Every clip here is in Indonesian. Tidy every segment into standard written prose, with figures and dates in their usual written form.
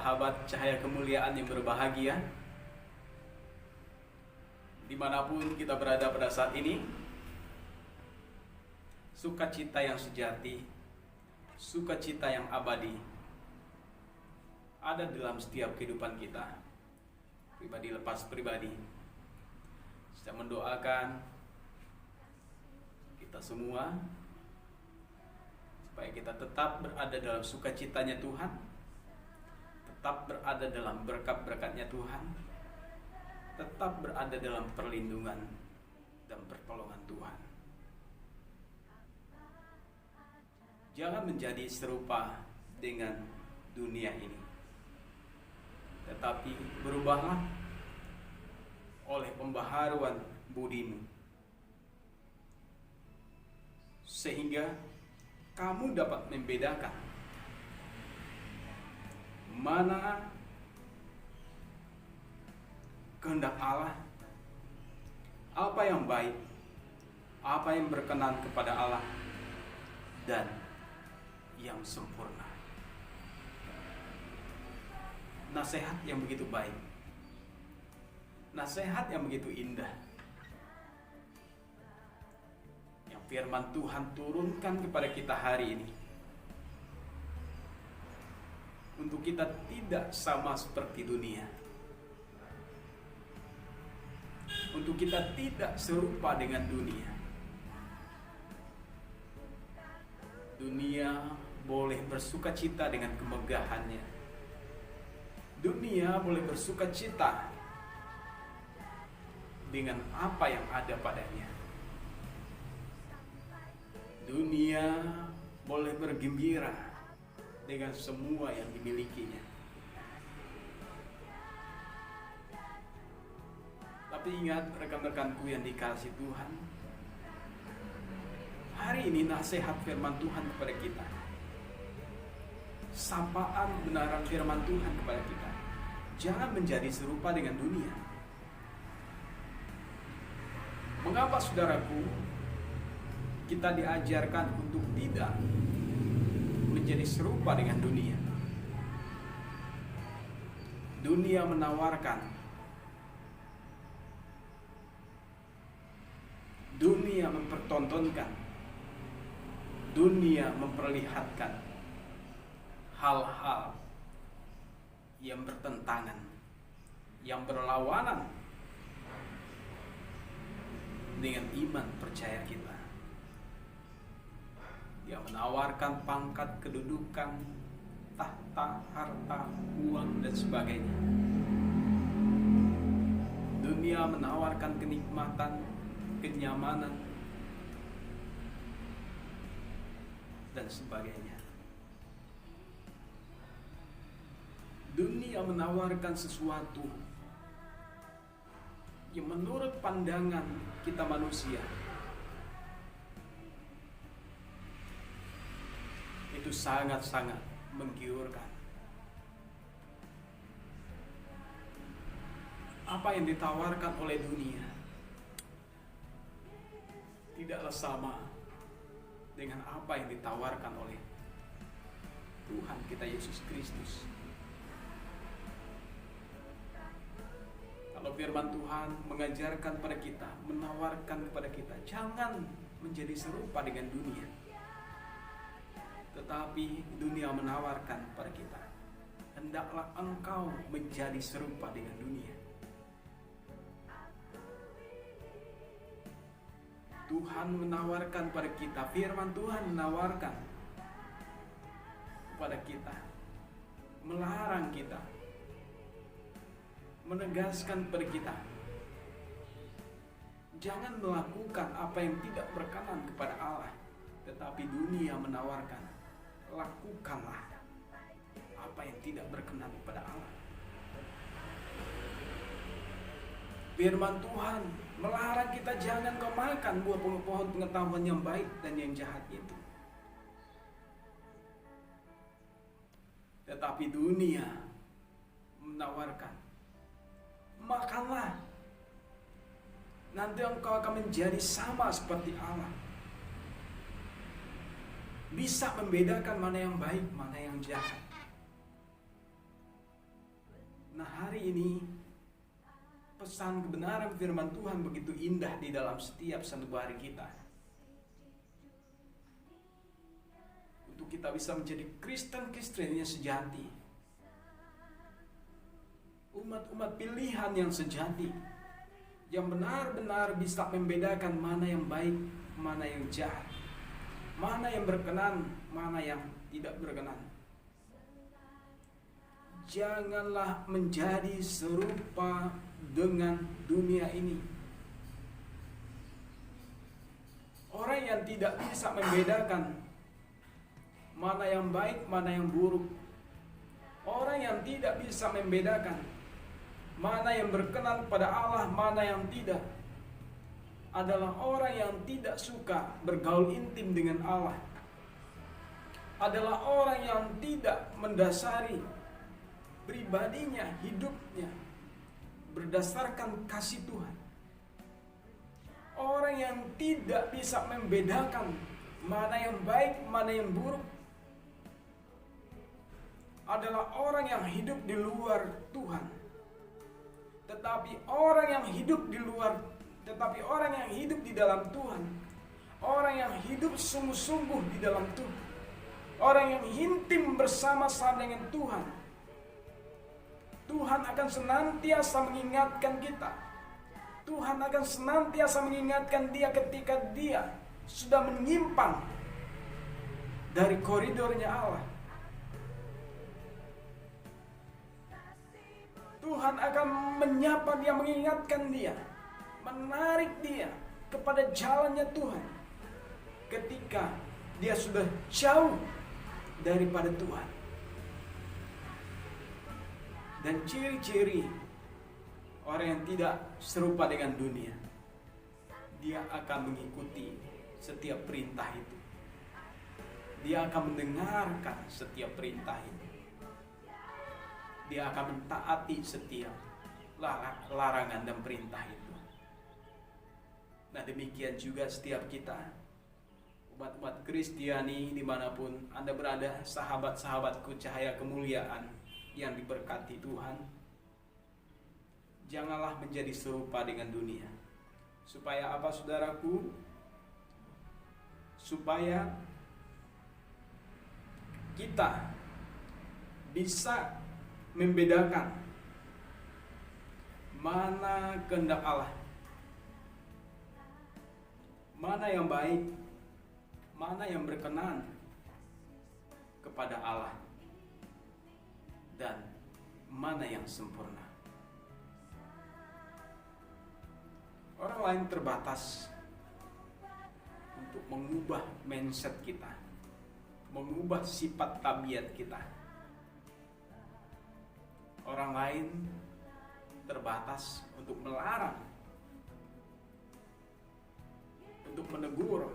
sahabat cahaya kemuliaan yang berbahagia, dimanapun kita berada pada saat ini, sukacita yang sejati, sukacita yang abadi ada dalam setiap kehidupan kita, pribadi lepas pribadi. Saya mendoakan kita semua supaya kita tetap berada dalam sukacitanya Tuhan, tetap berada dalam berkat-berkatnya Tuhan, tetap berada dalam perlindungan dan pertolongan Tuhan. Jangan menjadi serupa dengan dunia ini, tetapi berubahlah oleh pembaharuan budimu, sehingga kamu dapat membedakan mana kehendak Allah, apa yang baik, apa yang berkenan kepada Allah, dan yang sempurna. Nasihat yang begitu baik, nasihat yang begitu indah, yang firman Tuhan turunkan kepada kita hari ini, untuk kita tidak sama seperti dunia, untuk kita tidak serupa dengan dunia. Dunia boleh bersukacita dengan kemegahannya, dunia boleh bersukacita dengan apa yang ada padanya. Dunia boleh bergembira dengan semua yang dimilikinya. Tapi ingat rekan-rekanku yang dikasihi Tuhan, hari ini nasihat firman Tuhan kepada kita, sapaan kebenaran firman Tuhan kepada kita, jangan menjadi serupa dengan dunia. Mengapa saudaraku kita diajarkan untuk tidak menjadi serupa dengan dunia? Dunia menawarkan, dunia mempertontonkan, dunia memperlihatkan hal-hal yang bertentangan, yang berlawanan dengan iman percaya kita. Dia menawarkan pangkat, kedudukan, tahta, harta, uang, dan sebagainya. Dunia menawarkan kenikmatan, kenyamanan, dan sebagainya. Dunia menawarkan sesuatu yang menurut pandangan kita manusia itu sangat-sangat menggiurkan. Apa yang ditawarkan oleh dunia tidaklah sama dengan apa yang ditawarkan oleh Tuhan kita Yesus Kristus. Kalau firman Tuhan mengajarkan pada kita, menawarkan kepada kita, jangan menjadi serupa dengan dunia. Tetapi dunia menawarkan pada kita, hendaklah engkau menjadi serupa dengan dunia. Tuhan menawarkan pada kita, firman Tuhan menawarkan kepada kita, melarang kita, menegaskan kepada kita, jangan melakukan apa yang tidak berkenan kepada Allah. Tetapi dunia menawarkan, lakukanlah apa yang tidak berkenan kepada Allah. Firman Tuhan melarang kita, jangan kau makan buah pohon pengetahuan yang baik dan yang jahat itu. Tetapi dunia menawarkan, makanlah, nanti engkau akan menjadi sama seperti Allah. Bisa membedakan mana yang baik, mana yang jahat. Nah, hari ini pesan kebenaran firman Tuhan begitu indah di dalam setiap sanubari kita. Untuk kita bisa menjadi Kristen-Kristen yang sejati. Umat-umat pilihan yang sejati. Yang benar-benar bisa membedakan mana yang baik, mana yang jahat. Mana yang berkenan, mana yang tidak berkenan. Janganlah menjadi serupa dengan dunia ini. Orang yang tidak bisa membedakan mana yang baik, mana yang buruk. Orang yang tidak bisa membedakan mana yang berkenan pada Allah, mana yang tidak, adalah orang yang tidak suka bergaul intim dengan Allah. Adalah orang yang tidak mendasari pribadinya, hidupnya berdasarkan kasih Tuhan. Orang yang tidak bisa membedakan mana yang baik, mana yang buruk, adalah orang yang hidup di luar Tuhan. Tetapi orang yang hidup di dalam Tuhan, orang yang hidup sungguh-sungguh di dalam Tuhan, orang yang intim bersama-sama dengan Tuhan, Tuhan akan senantiasa mengingatkan kita. Tuhan akan senantiasa mengingatkan dia ketika dia sudah menyimpang dari koridornya Allah. Tuhan akan menyapa dia, mengingatkan dia, menarik dia kepada jalannya Tuhan ketika dia sudah jauh daripada Tuhan. Dan ciri-ciri orang yang tidak serupa dengan dunia, dia akan mengikuti setiap perintah itu. Dia akan mendengarkan setiap perintah itu. Dia akan mentaati setiap larangan dan perintah itu. Nah, demikian juga setiap kita, umat-umat Kristiani dimanapun Anda berada, sahabat-sahabatku cahaya kemuliaan yang diberkati Tuhan, janganlah menjadi serupa dengan dunia. Supaya apa, saudaraku? Supaya kita bisa membedakan mana kehendak Allah, mana yang baik, mana yang berkenan kepada Allah, dan mana yang sempurna. Orang lain terbatas untuk mengubah mindset kita, mengubah sifat tabiat kita. Orang lain terbatas untuk melarang, untuk menegur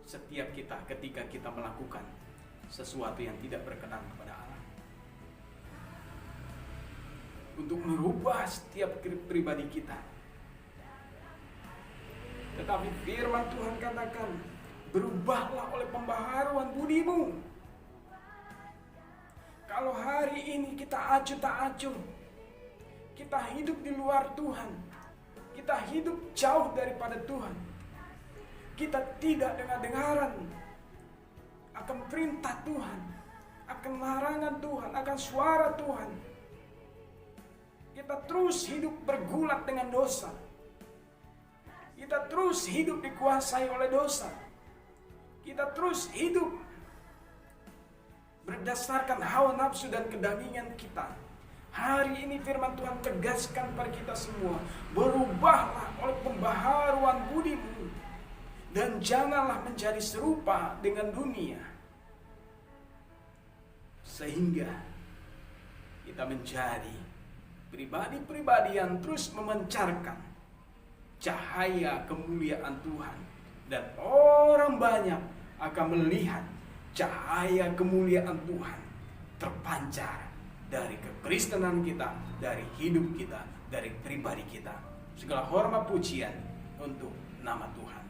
setiap kita ketika kita melakukan sesuatu yang tidak berkenan kepada Allah. Untuk merubah setiap pribadi kita. Tetapi firman Tuhan katakan, berubahlah oleh pembaharuan budimu. Kalau hari ini kita acuh tak acuh, kita hidup di luar Tuhan, kita hidup jauh daripada Tuhan, kita tidak dengar-dengaran akan perintah Tuhan, akan larangan Tuhan, akan suara Tuhan, kita terus hidup bergulat dengan dosa, kita terus hidup dikuasai oleh dosa, kita terus hidup berdasarkan hawa nafsu dan kedagingan kita. Hari ini firman Tuhan tegaskan pada kita semua, berubahlah oleh pembaharuan budimu, dan janganlah menjadi serupa dengan dunia, sehingga kita menjadi pribadi-pribadi yang terus memancarkan cahaya kemuliaan Tuhan, dan orang banyak akan melihat cahaya kemuliaan Tuhan terpancar dari kekristenan kita, dari hidup kita, dari pribadi kita. Segala hormat pujian untuk nama Tuhan.